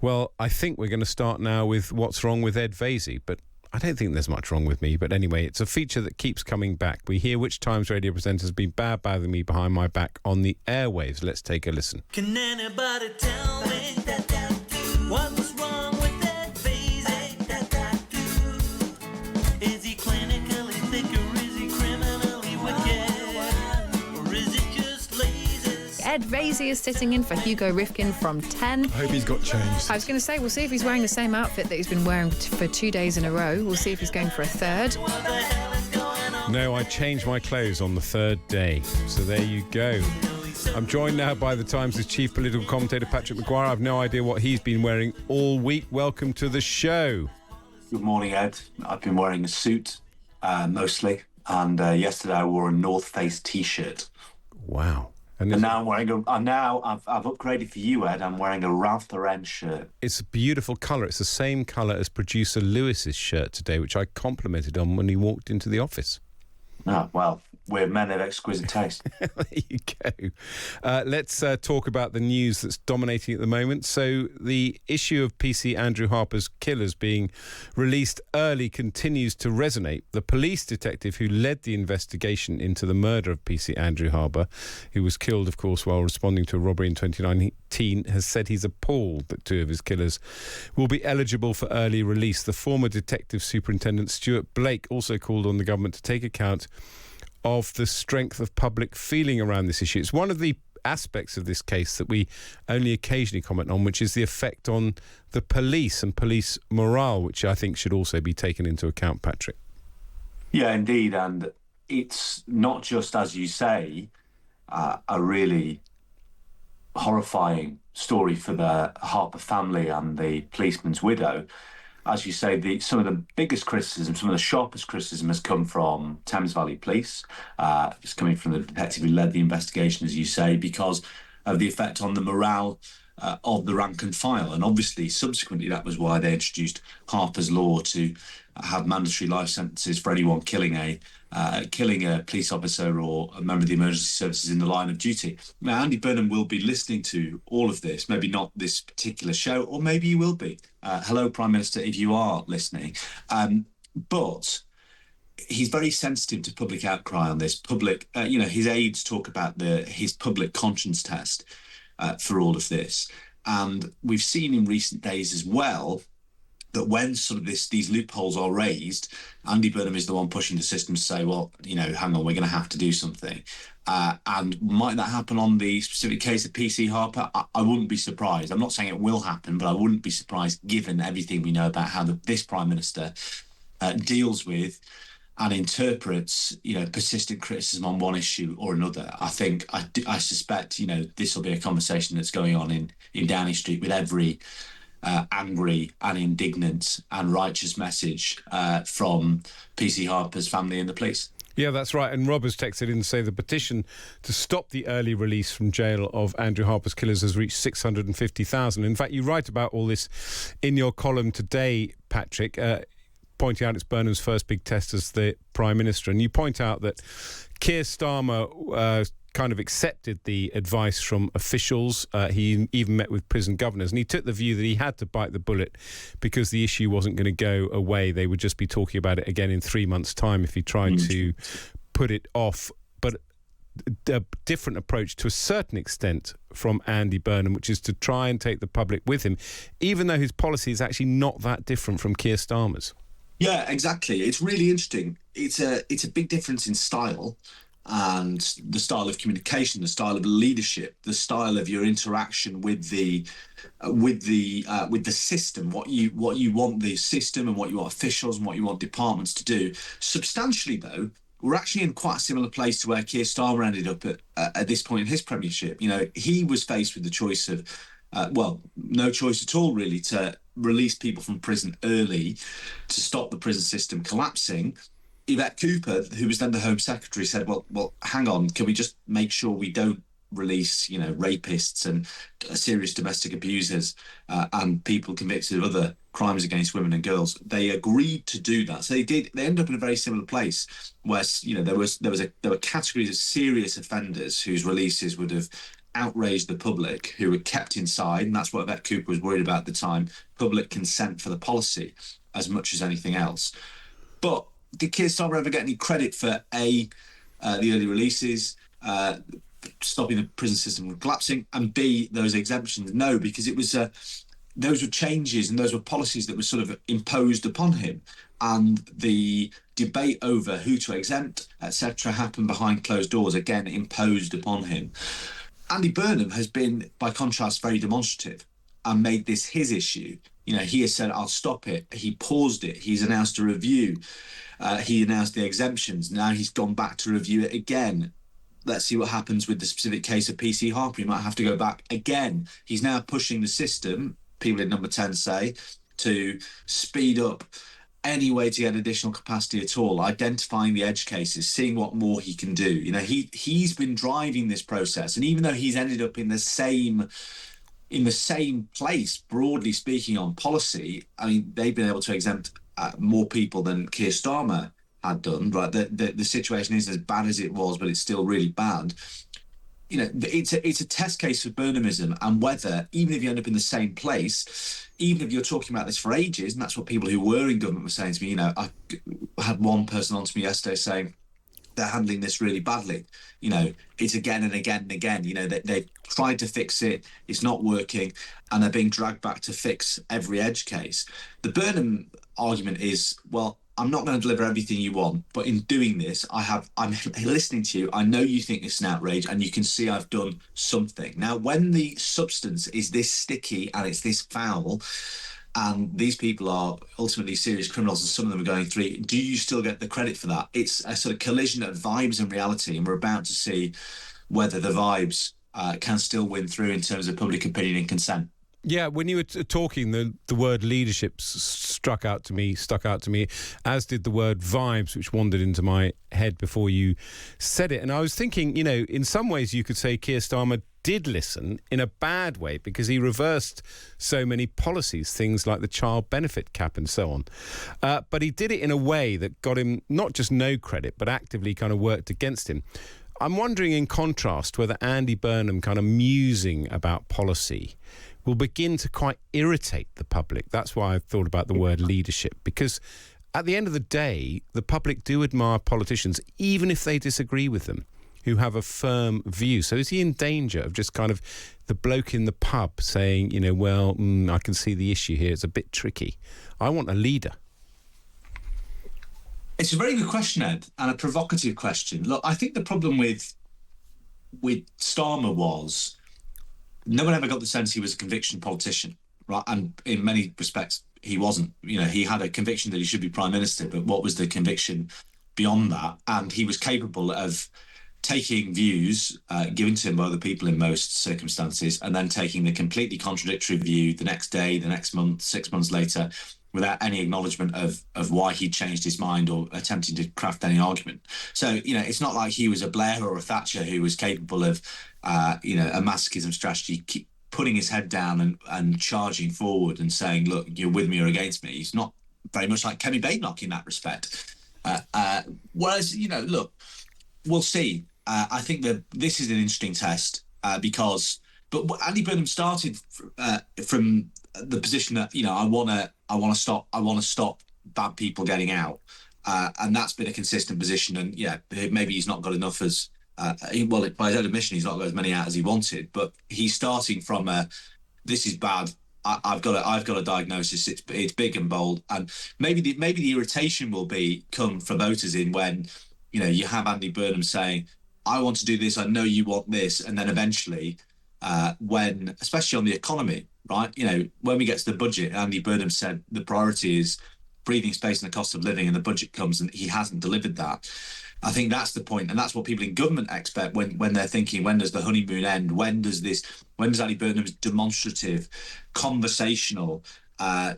Well, I think we're going to start now with what's wrong with Ed Vaizey, but I don't think there's much wrong with me. But anyway, it's a feature that keeps coming back. We hear which Times radio presenters have been bad-mouthing me behind my back on the airwaves. Let's take a listen. Can anybody tell me what was wrong with Ed Vaizey? Is he clinically thick or is he criminally wicked? Or is it just lazy? Ed Vaizey is sitting in for Hugo Rifkin from 10. I hope he's got changed. I was going to say, we'll see if he's wearing the same outfit that he's been wearing for 2 days in a row. We'll see if he's going for a third. What the hell is going on? No, I changed my clothes on the third day. So there you go. I'm joined now by the Times' chief political commentator, Patrick Maguire. I've no idea what he's been wearing all week. Welcome to the show. Good morning, Ed. I've been wearing a suit, mostly. And yesterday I wore a North Face T-shirt. Wow. And now I'm wearing I've upgraded for you, Ed. I'm wearing a Ralph Lauren shirt. It's a beautiful colour. It's the same colour as producer Lewis's shirt today, which I complimented on when he walked into the office. Oh, well, we're men of exquisite taste. There you go. Let's talk about the news that's dominating at the moment. So the issue of PC Andrew Harper's killers being released early continues to resonate. The police detective who led the investigation into the murder of PC Andrew Harper, who was killed, of course, while responding to a robbery in 2019, has said he's appalled that two of his killers will be eligible for early release. The former detective superintendent, Stuart Blake, also called on the government to take account of the strength of public feeling around this issue. It's one of the aspects of this case that we only occasionally comment on, which is the effect on the police and police morale, which I think should also be taken into account, Patrick. Yeah, indeed. And it's not just, as you say, a really horrifying story for the Harper family and the policeman's widow. As you say, some of the biggest criticism, some of the sharpest criticism has come from Thames Valley Police. It's coming from the detective who led the investigation, as you say, because of the effect on the morale of the rank and file. And obviously, subsequently, that was why they introduced Harper's Law to have mandatory life sentences for anyone killing a police officer or a member of the emergency services in the line of duty. Now, Andy Burnham will be listening to all of this, maybe not this particular show, or maybe he will be. Hello, Prime Minister, if you are listening. But he's very sensitive to public outcry on this. His aides talk about his public conscience test for all of this. And we've seen in recent days as well that when sort of these loopholes are raised, Andy Burnham is the one pushing the system to say, well, hang on, we're going to have to do something. And might that happen on the specific case of PC Harper? I wouldn't be surprised. I'm not saying it will happen, but I wouldn't be surprised given everything we know about how this Prime Minister deals with and interprets, persistent criticism on one issue or another. I suspect, this will be a conversation that's going on in Downing Street with every angry and indignant and righteous message from PC Harper's family and the police. Yeah, that's right. And Rob has texted in to say the petition to stop the early release from jail of Andrew Harper's killers has reached 650,000. In fact, you write about all this in your column today, Patrick, pointing out it's Burnham's first big test as the Prime Minister. And you point out that Keir Starmer kind of accepted the advice from officials. He even met with prison governors, and he took the view that he had to bite the bullet because the issue wasn't going to go away. They would just be talking about it again in 3 months' time if he tried to put it off. But a different approach to a certain extent from Andy Burnham, which is to try and take the public with him, even though his policy is actually not that different from Keir Starmer's. Yeah, exactly. It's really interesting. It's a big difference in style. And the style of communication, the style of leadership, the style of your interaction with the system, what you want the system and what you want officials and what you want departments to do. Substantially, though, we're actually in quite a similar place to where Keir Starmer ended up at this point in his premiership. He was faced with the choice of, no choice at all, really, to release people from prison early to stop the prison system collapsing. Yvette Cooper, who was then the Home Secretary, said, well, hang on, can we just make sure we don't release, rapists and serious domestic abusers and people convicted of other crimes against women and girls? They agreed to do that. So they did. They ended up in a very similar place where, there were categories of serious offenders whose releases would have outraged the public, who were kept inside, and that's what Yvette Cooper was worried about at the time, public consent for the policy as much as anything else. But did Keir Starmer ever get any credit for the early releases, stopping the prison system from collapsing, and B, those exemptions? No, because it was those were changes and those were policies that were sort of imposed upon him, and the debate over who to exempt, etc., happened behind closed doors, again imposed upon him. Andy Burnham has been, by contrast, very demonstrative and made this his issue. You know, he has said, I'll stop it. He paused it. He's announced a review. He announced the exemptions. Now he's gone back to review it again. Let's see what happens with the specific case of PC Harper. He might have to go back again. He's now pushing the system, people in Number 10 say, to speed up any way to get additional capacity at all, identifying the edge cases, seeing what more he can do. You know, he's been driving this process, and even though he's ended up in the same place, broadly speaking, on policy, I mean, they've been able to exempt more people than Keir Starmer had done. Right, the situation isn't as bad as it was, but it's still really bad. You know, it's a test case for Burnhamism, and whether, even if you end up in the same place, even if you're talking about this for ages, and that's what people who were in government were saying to me. You know, I had one person on to me yesterday saying they're handling this really badly. You know, it's again and again and again. You know, they've tried to fix it, it's not working, and they're being dragged back to fix every edge case. The Burnham argument is, well, I'm not going to deliver everything you want, but in doing this, I'm listening to you. I know you think it's an outrage, and you can see I've done something. Now, when the substance is this sticky and it's this foul, and these people are ultimately serious criminals, and some of them are going through, do you still get the credit for that? It's a sort of collision of vibes and reality, and we're about to see whether the vibes can still win through in terms of public opinion and consent. Yeah, when you were talking, the word leadership stuck out to me, as did the word vibes, which wandered into my head before you said it. And I was thinking, you know, in some ways you could say Keir Starmer did listen in a bad way, because he reversed so many policies, things like the child benefit cap and so on. But he did it in a way that got him not just no credit, but actively kind of worked against him. I'm wondering, in contrast, whether Andy Burnham kind of musing about policy will begin to quite irritate the public. That's why I thought about the word leadership, because at the end of the day, the public do admire politicians, even if they disagree with them, who have a firm view. So is he in danger of just kind of the bloke in the pub saying, you know, well, I can see the issue here, it's a bit tricky. I want a leader. It's a very good question, Ed, and a provocative question. Look, I think the problem with Starmer was no one ever got the sense he was a conviction politician, right? And in many respects, he wasn't. You know, he had a conviction that he should be prime minister, but what was the conviction beyond that? And he was capable of taking views given to him by other people in most circumstances, and then taking the completely contradictory view the next day, the next month, 6 months later, without any acknowledgement of why he changed his mind or attempting to craft any argument. So, you know, it's not like he was a Blair or a Thatcher who was capable of, you know, a masochism strategy, keep putting his head down and charging forward and saying, look, you're with me or against me. He's not very much like Kemi Badenoch in that respect. Whereas, you know, look, we'll see. I think that this is an interesting test but Andy Burnham started from the position that, you know, I want to stop bad people getting out, and that's been a consistent position. And yeah, maybe he's not got enough as by his own admission, he's not got as many out as he wanted. But he's starting from this is bad. I've got a diagnosis. It's big and bold, and maybe the irritation will come from voters in when, you know, you have Andy Burnham saying, I want to do this, I know you want this, and then eventually, when, especially on the economy, right, you know, when we get to the budget, Andy Burnham said the priority is breathing space and the cost of living, and the budget comes and he hasn't delivered that. I think that's the point, and that's what people in government expect when they're thinking, when does the honeymoon end? When does Andy Burnham's demonstrative, conversational,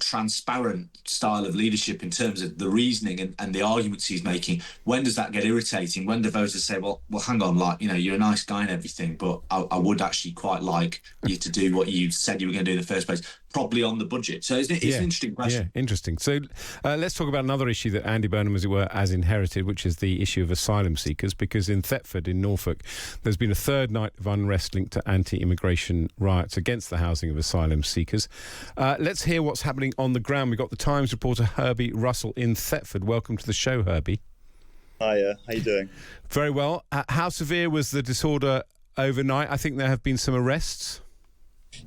transparent style of leadership in terms of the reasoning and the arguments he's making, when does that get irritating? When do voters say, well, hang on, like, you know, you're a nice guy and everything, but I would actually quite like you to do what you said you were going to do in the first place. probably on the budget. So it's an interesting question. Yeah, interesting. So let's talk about another issue that Andy Burnham, as it were, has inherited, which is the issue of asylum seekers, because in Thetford in Norfolk, there's been a third night of unrest linked to anti-immigration riots against the housing of asylum seekers. Let's hear what's happening on the ground. We've got the Times reporter Herbie Russell in Thetford. Welcome to the show, Herbie. Hiya, how you doing? Very well. How severe was the disorder overnight? I think there have been some arrests.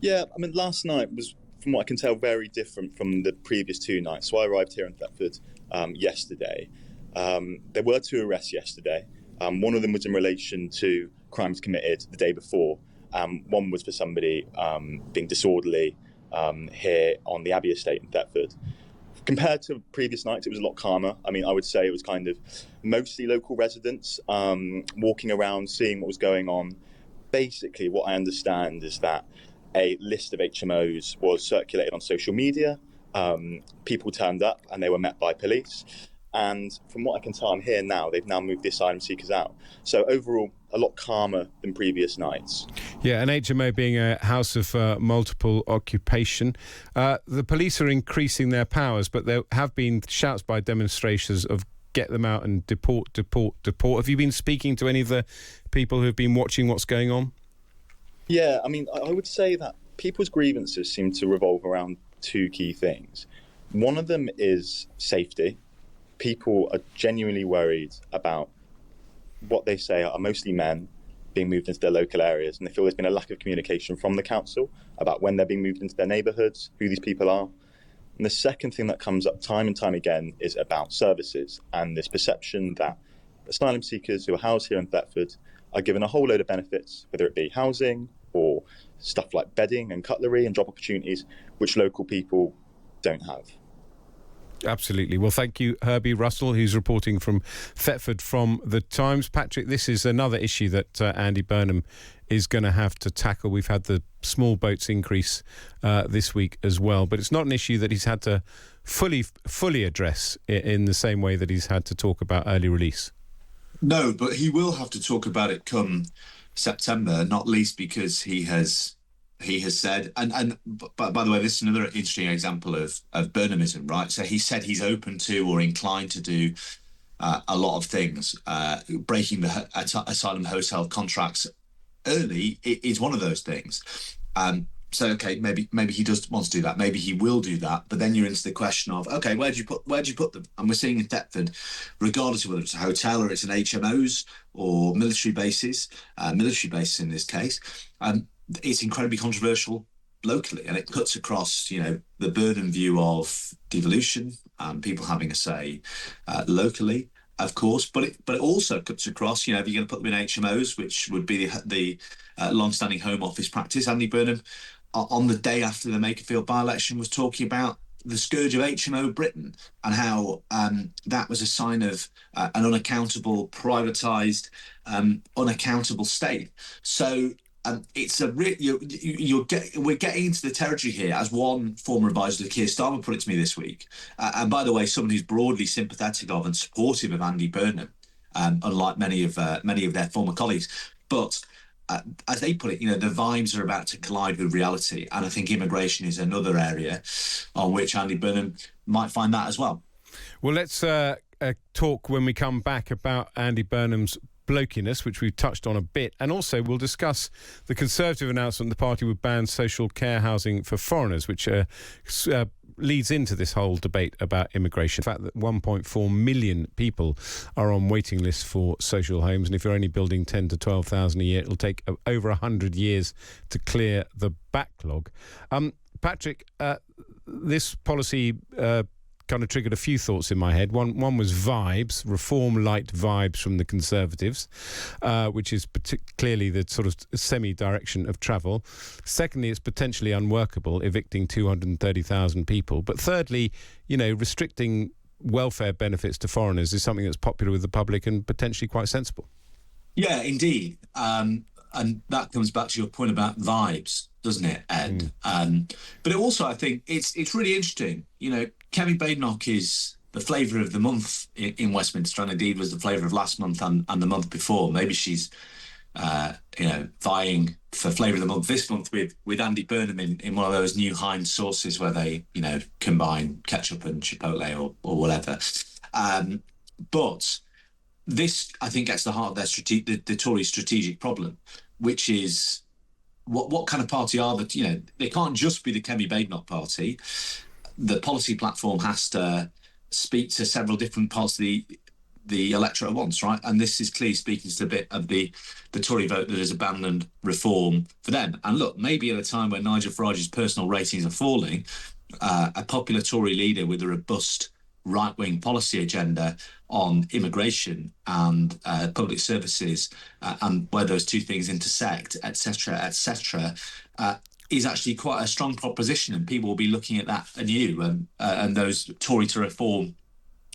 Yeah, I mean, last night was, from what I can tell, very different from the previous two nights. So I arrived here in Thetford yesterday. There were 2 arrests yesterday. One of them was in relation to crimes committed the day before. One was for somebody being disorderly here on the Abbey estate in Thetford. Compared to previous nights, it was a lot calmer. I mean, I would say it was kind of mostly local residents walking around, seeing what was going on. Basically, what I understand is that a list of HMOs was circulated on social media. People turned up and they were met by police. And from what I can tell, I'm here now, they've now moved the asylum seekers out. So overall, a lot calmer than previous nights. Yeah, an HMO being a house of multiple occupation. The police are increasing their powers, but there have been shouts by demonstrators of get them out and deport, deport, deport. Have you been speaking to any of the people who have been watching what's going on? Yeah, I mean, I would say that people's grievances seem to revolve around 2 key things. One of them is safety. People are genuinely worried about what they say are mostly men being moved into their local areas, and they feel there's been a lack of communication from the council about when they're being moved into their neighbourhoods, who these people are. And the second thing that comes up time and time again is about services and this perception that asylum seekers who are housed here in Thetford are given a whole load of benefits, whether it be housing or stuff like bedding and cutlery and job opportunities, which local people don't have. Absolutely. Well, thank you, Herbie Russell, who's reporting from Thetford from the Times. Patrick, this is another issue that Andy Burnham is going to have to tackle. We've had the small boats increase this week as well, but it's not an issue that he's had to fully address in the same way that he's had to talk about early release. No, but he will have to talk about it come September, not least because he has said, and by the way, this is another interesting example of Burnhamism, right? So he said he's open to or inclined to do a lot of things. Breaking the asylum hotel contracts early is one of those things. So okay, maybe he does want to do that. Maybe he will do that. But then you're into the question of, okay, where do you put them? And we're seeing in Thetford, regardless of whether it's a hotel or it's an HMOs or military bases in this case, it's incredibly controversial locally, and it cuts across, the Burnham view of devolution and people having a say locally, of course, but it also cuts across, if you're going to put them in HMOs, which would be the long-standing Home Office practice. Andy Burnham, on the day after the Makerfield by-election, was talking about the scourge of HMO Britain and how that was a sign of an unaccountable, privatised, unaccountable state. So it's a we're getting into the territory here, as one former advisor to Keir Starmer put it to me this week. And by the way, someone who's broadly sympathetic of and supportive of Andy Burnham, unlike many of their former colleagues. But as they put it, the vibes are about to collide with reality, and I think immigration is another area on which Andy Burnham might find that as well. Well, let's talk when we come back about Andy Burnham's blokiness, which we've touched on a bit, and also we'll discuss the Conservative announcement the party would ban social care housing for foreigners, which leads into this whole debate about immigration. The fact that 1.4 million people are on waiting lists for social homes, and if you're only building 10 to 12,000 a year, it'll take over 100 years to clear the backlog. Patrick, this policy kind of triggered a few thoughts in my head. One was vibes, reform-light vibes from the Conservatives, which is clearly the sort of semi-direction of travel. Secondly, it's potentially unworkable, evicting 230,000 people. But thirdly, restricting welfare benefits to foreigners is something that's popular with the public and potentially quite sensible. Yeah, indeed. And that comes back to your point about vibes, doesn't it, Ed? But it also, I think, it's really interesting. Kemi Badenoch is the flavour of the month in Westminster, and indeed was the flavour of last month and the month before. Maybe she's vying for flavour of the month this month with Andy Burnham in one of those new Heinz sauces where they, combine ketchup and chipotle or whatever. But this, I think, gets to the heart of the Tory strategic problem, which is what kind of party are they? They can't just be the Kemi Badenoch party. The policy platform has to speak to several different parts of the electorate at once, right? And this is clearly speaking to a bit of the Tory vote that has abandoned reform for them. And look, maybe at a time when Nigel Farage's personal ratings are falling, a popular Tory leader with a robust right-wing policy agenda on immigration and public services and where those two things intersect, etc., is actually quite a strong proposition, and people will be looking at that anew, and those Tory to reform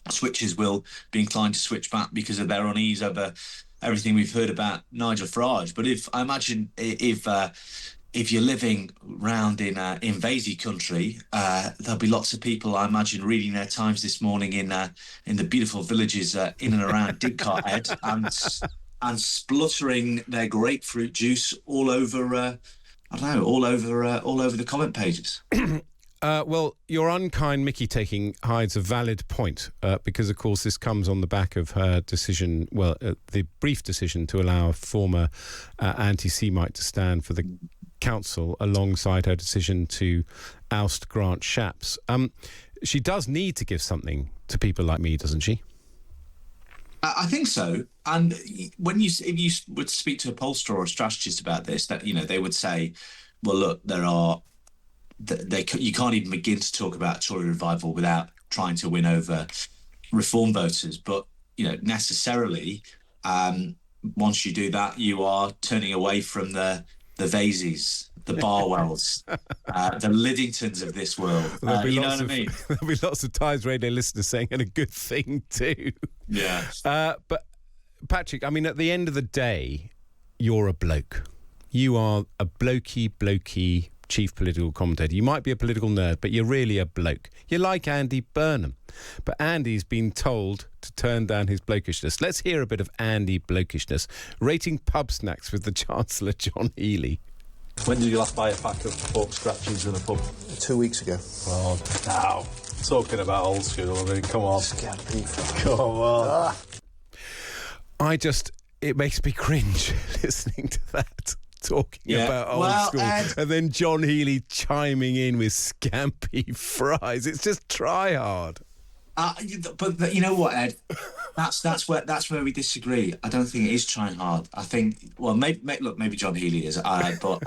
switches will be inclined to switch back because of their unease over everything we've heard about Nigel Farage. But if you're living round in Vaizey country, there'll be lots of people, I imagine, reading their Times this morning in the beautiful villages in and around Didcot, Ed, and spluttering their grapefruit juice all over all over the comment pages. Well, your unkind Mickey taking hides a valid point because, of course, this comes on the back of her decision, the brief decision to allow a former anti-Semite to stand for the council alongside her decision to oust Grant Shapps. She does need to give something to people like me, doesn't she? I think so. And if you would speak to a pollster or a strategist about this, that they would say, well, look, you can't even begin to talk about Tory revival without trying to win over reform voters. But necessarily, once you do that, you are turning away from the Vaizeys, the Barwells, the Liddingtons of this world. You know what I mean? There'll be lots of Times Radio listeners saying, and a good thing too. Yeah. But Patrick, I mean, at the end of the day, you're a bloke. You are a blokey chief political commentator. You might be a political nerd, but you're really a bloke. You're like Andy Burnham. But Andy's been told to turn down his blokishness. Let's hear a bit of Andy blokishness, rating pub snacks with the Chancellor, John Healey. When did you last buy a pack of pork scratchies in a pub? 2 weeks ago. Oh, now. Talking about old school, I mean, come on. Scampi fries. Come on. It makes me cringe listening to that. Talking about old school, and then John Healey chiming in with scampi fries. It's just try hard. But you know what, Ed? That's where we disagree. I don't think it is trying hard. I think, well, maybe John Healey is. But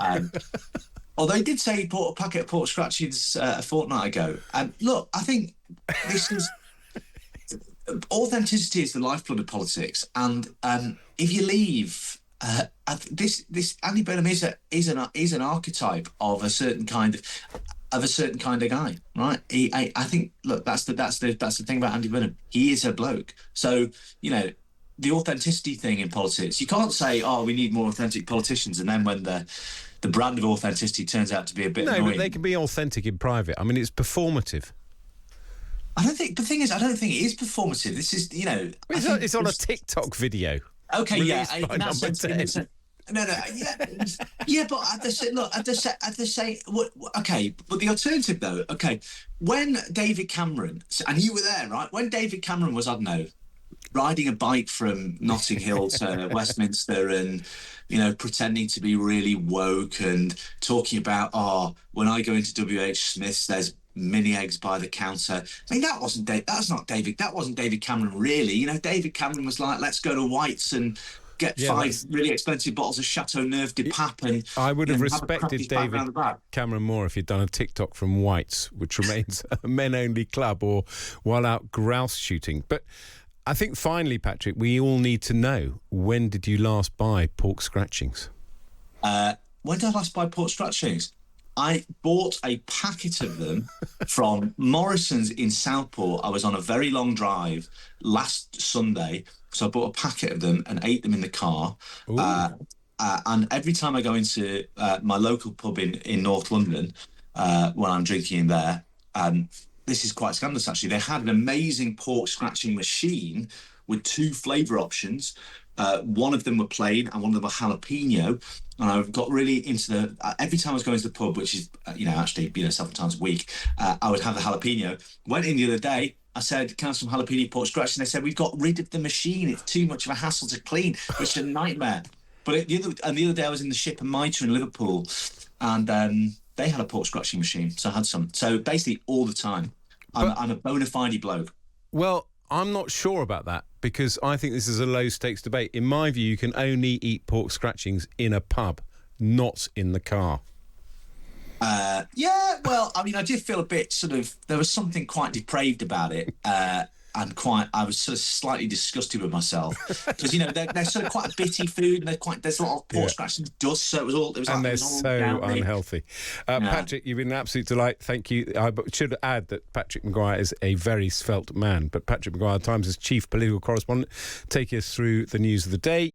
although he did say he bought a packet of pork scratchings a fortnight ago. And look, I think this is authenticity is the lifeblood of politics. And if you leave. This Andy Burnham is an archetype of a certain kind of guy, right? I think, look, that's the thing about Andy Burnham. He is a bloke. So the authenticity thing in politics, you can't say, oh, we need more authentic politicians, and then when the brand of authenticity turns out to be a bit annoying. But they can be authentic in private. I mean, it's performative. I don't think it is performative. This is it's on a TikTok video. Okay, yeah, in that sense, no, yeah, but at the same, okay, but the alternative though, okay, when David Cameron, and you were there, right? When David Cameron was, I don't know, riding a bike from Notting Hill to Westminster and, pretending to be really woke and talking about, when I go into WH Smith's, there's mini eggs by the counter. I mean, that wasn't David Cameron, really. David Cameron was like, let's go to White's and get 5 really expensive bottles of Chateauneuf de Pape. And I would have respected David Cameron more if he'd done a TikTok from White's, which remains a men-only club, or while out grouse shooting. But I think finally, Patrick, we all need to know, when did you last buy pork scratchings? When did I last buy pork scratchings? I bought a packet of them from Morrison's in Southport. I was on a very long drive last Sunday, so I bought a packet of them and ate them in the car. And every time I go into my local pub in North London, when I'm drinking in there, this is quite scandalous, actually. They had an amazing pork scratching machine with 2 flavour options, One of them were plain and one of them were jalapeno. And I got really into every time I was going to the pub, which is, several times a week, I would have the jalapeno. Went in the other day, I said, can I have some jalapeno pork scratch? And they said, we've got rid of the machine. It's too much of a hassle to clean, which is a nightmare. But the other day I was in the Ship and Mitre in Liverpool, and they had a pork scratching machine, so I had some. So basically all the time. I'm a bona fide bloke. Well, I'm not sure about that, because I think this is a low-stakes debate. In my view, you can only eat pork scratchings in a pub, not in the car. Yeah, well, I mean, I did feel a bit there was something quite depraved about it. I was sort of slightly disgusted with myself because they're sort of quite a bitty food, and there's a lot of pork scratching dust, so they're so unhealthy. Patrick, you've been an absolute delight. Thank you. I should add that Patrick Maguire is a very svelte man, but Patrick Maguire, Times' chief political correspondent, take us through the news of the day.